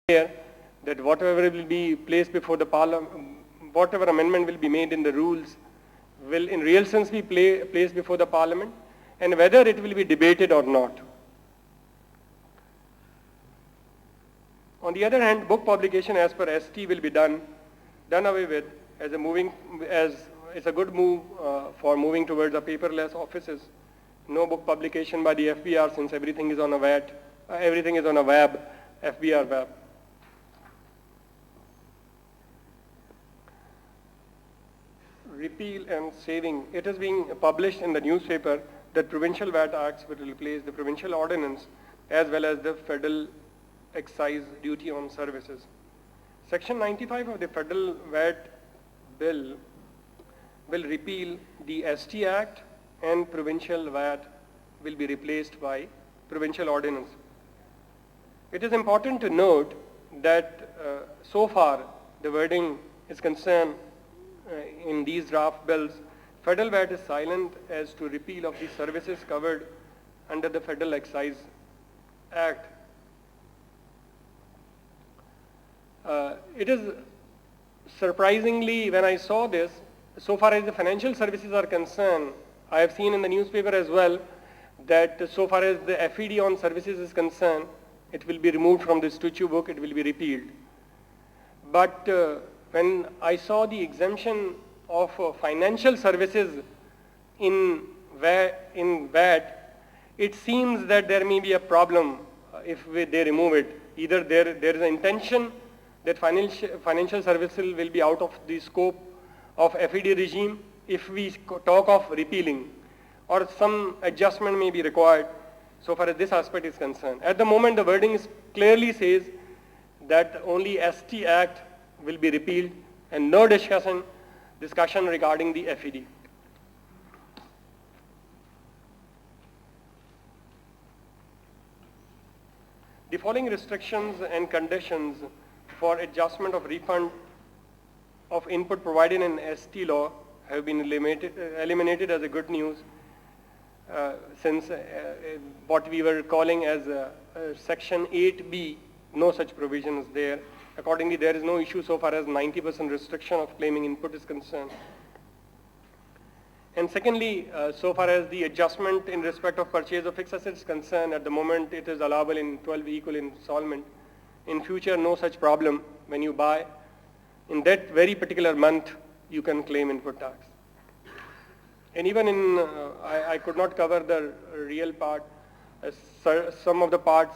clear that whatever will be placed before the parliament, whatever amendment will be made in the rules will in real sense be placed before the parliament, and whether it will be debated or not. On the other hand, book publication as per ST will be done away with as it's a good move for moving towards a paperless offices. No book publication by the FBR since everything is on a everything is on a web, FBR web. Repeal and saving. It is being published in the newspaper that provincial VAT acts will replace the provincial ordinance as well as the federal excise duty on services. Section 95 of the federal VAT bill will repeal the ST Act, and provincial VAT will be replaced by provincial ordinance. It is important to note that so far the wording is concerned in these draft bills, federal VAT is silent as to repeal of the services covered under the Federal Excise Act. It is surprisingly, when I saw this, so far as the financial services are concerned, I have seen in the newspaper as well that so far as the FED on services is concerned, it will be removed from the statute book, it will be repealed. But when I saw the exemption of financial services in VAT, it seems that there may be a problem if they remove it. Either there is an intention that financial services will be out of the scope of FED regime if we talk of repealing, or some adjustment may be required so far as this aspect is concerned. At the moment, the wording clearly says that only ST Act will be repealed and no discussion regarding the FED. The following restrictions and conditions for adjustment of refund of input provided in ST law have been eliminated as a good news since what we were calling as Section 8B, no such provision is there. Accordingly, there is no issue so far as 90% restriction of claiming input is concerned. And secondly, so far as the adjustment in respect of purchase of fixed assets is concerned, at the moment it is allowable in 12 equal installment. In future, no such problem. When you buy, in that very particular month, you can claim input tax. And even in, I could not cover the real part, some of the parts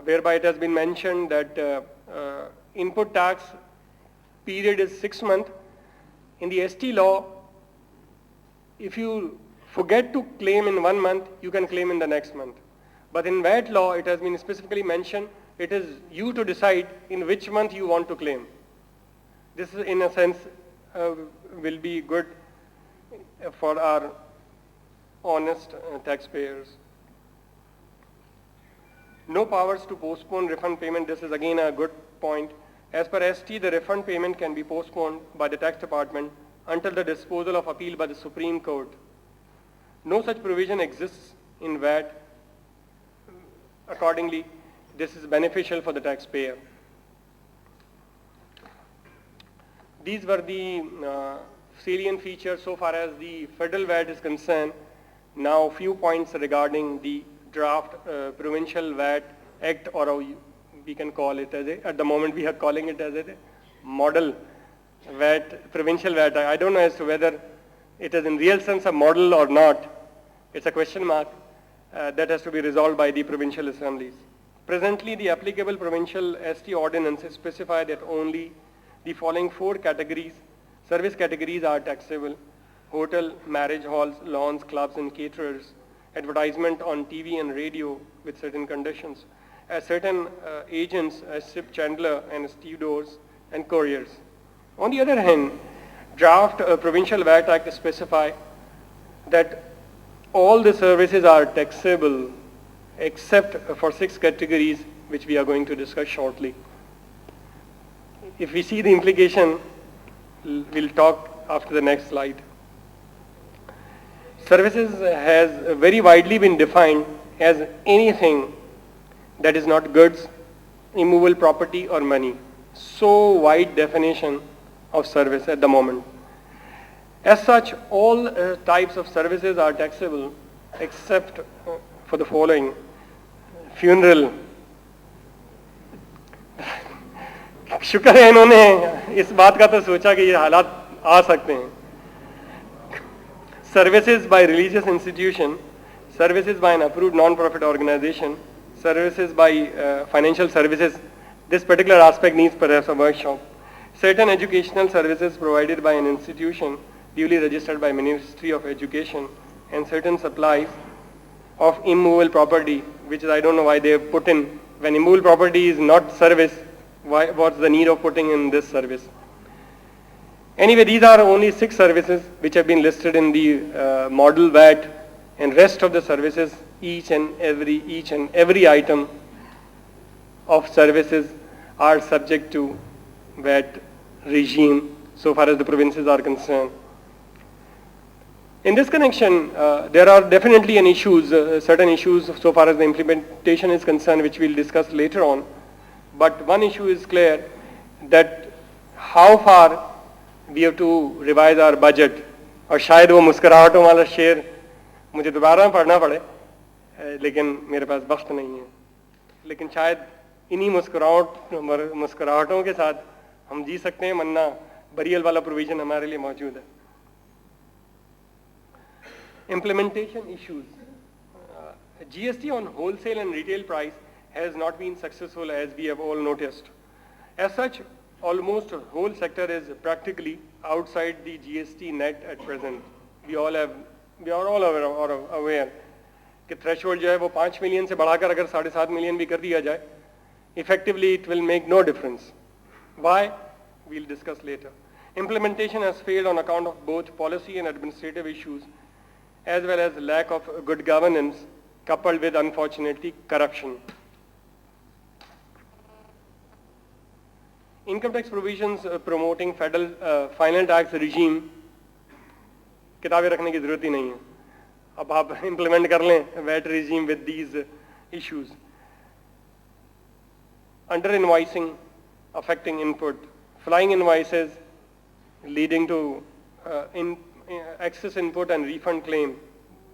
whereby it has been mentioned that input tax period is 6 months. In the ST law, if you forget to claim in 1 month, you can claim in the next month. But in VAT law, it has been specifically mentioned, it is you to decide in which month you want to claim. This is in a sense will be good for our honest taxpayers. No powers to postpone refund payment. This is again a good point. As per ST, the refund payment can be postponed by the tax department until the disposal of appeal by the Supreme Court. No such provision exists in VAT. Accordingly, this is beneficial for the taxpayer. These were the salient features so far as the federal VAT is concerned. Now, few points regarding the draft Provincial VAT Act, or we can call it as at the moment we are calling it as a model VAT, Provincial VAT. I don't know as to whether it is in real sense a model or not. It's a question mark that has to be resolved by the provincial assemblies. Presently, the applicable provincial ST ordinances specify that only the following 4 service categories are taxable: hotel, marriage halls, lawns, clubs and caterers, advertisement on TV and radio with certain conditions, certain agents as ship chandler and stevedores and couriers. On the other hand, draft Provincial VAT Act specify that all the services are taxable except for 6 categories which we are going to discuss shortly. If we see the implication, we'll talk after the next slide. Services has very widely been defined as anything that is not goods, immovable property or money. So wide definition of service at the moment. As such, all types of services are taxable except for the following: funeral. शुक्र है इन्होंने इस बात का तो सोचा कि ये हालात आ सकते हैं. Services by religious institution, services by an approved non-profit organization, services by financial services. This particular aspect needs perhaps a workshop. Certain educational services provided by an institution duly registered by Ministry of Education, and certain supplies of immovable property, which is, I don't know why they have put in, when immovable property is not service, what's the need of putting in this service? Anyway, these are only 6 services which have been listed in the model VAT, and rest of the services, each and every item of services are subject to VAT regime so far as the provinces are concerned. In this connection, there are definitely certain issues so far as the implementation is concerned, which we'll discuss later on. But one issue is clear, that how far we have to revise our budget. और शायद वो मुस्कुराहटों वाला शेर मुझे दोबारा पढ़ना पड़े, लेकिन मेरे पास वक्त नहीं है. लेकिन शायद इन्हीं मुस्कुराहटों के साथ हम जी सकते हैं, वरना बरियल वाला प्रोविजन हमारे लिए मौजूद है. Implementation issues. GST on wholesale and retail price has not been successful, as we have all noticed. As such, almost the whole sector is practically outside the GST net at present. We are all aware कि threshold जो है वो 5 million से बढ़ाकर अगर 7.5 million भी कर दिया जाए, effectively it will make no difference. Why? We'll discuss later. Implementation has failed on account of both policy and administrative issues, as well as lack of good governance, coupled with, unfortunately, corruption. Income tax provisions promoting federal final tax regime, किताबें रखने की जरूरत ही नहीं है. अब आप implement कर लें VAT regime with these issues. Under invoicing affecting input, flying invoices leading to excess input and refund claim.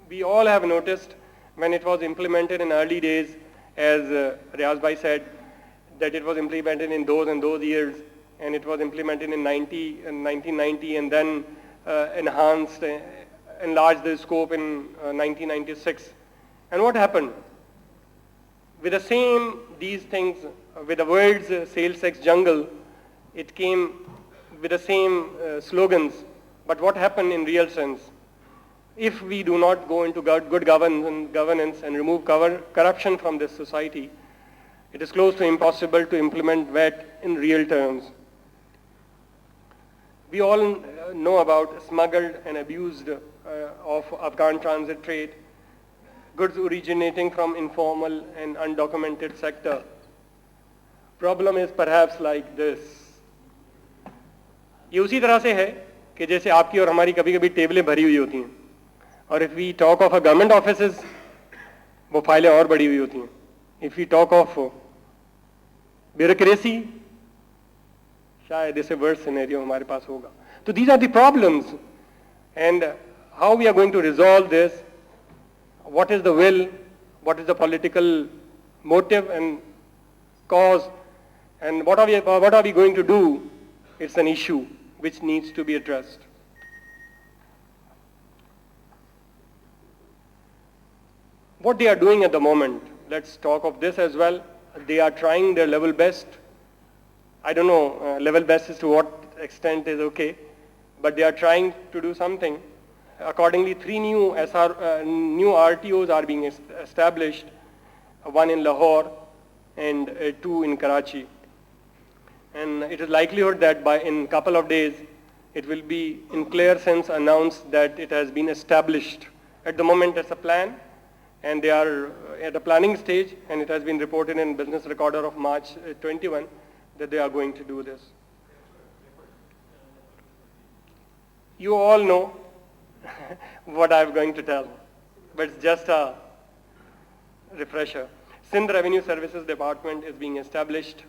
We all have noticed when it was implemented in early days, as Riaz Bhai said, that it was implemented in those and those years, and it was implemented in 1990, and then enlarged the scope in 1996. And what happened? With the same, these things, with the words sales tax jungle, it came with the same slogans. But what happened in real sense? If we do not go into good governance and remove corruption from this society, it is close to impossible to implement VAT in real terms. We all know about smuggled and abused of Afghan transit trade, goods originating from informal and undocumented sector. Problem is perhaps like this. ये उसी तरह से है कि जैसे आपकी और हमारी कभी कभी टेबलें भरी हुई होती हैं, और if we talk of a government offices, वो फाइलें और बड़ी हुई होती हैं. If we talk of bureaucracy, शायद ऐसे वर्स्ट सिनेरियो हमारे पास होगा. तो these are the problems, and how we are going to resolve this, what is the will, what is the political motive and cause, and what are we going to do? It's an issue which needs to be addressed. What they are doing at the moment, let's talk of this as well. They are trying their level best. I don't know, level best is to what extent is okay, but they are trying to do something. Accordingly, 3 new new RTOs are being established, one in Lahore and 2 in Karachi. And it is likelihood that in couple of days, it will be in clear sense announced that it has been established. At the moment, it's a plan, and they are at a planning stage, and it has been reported in Business Recorder of March 21 that they are going to do this. You all know what I'm going to tell, but it's just a refresher. Sindh Revenue Services Department is being established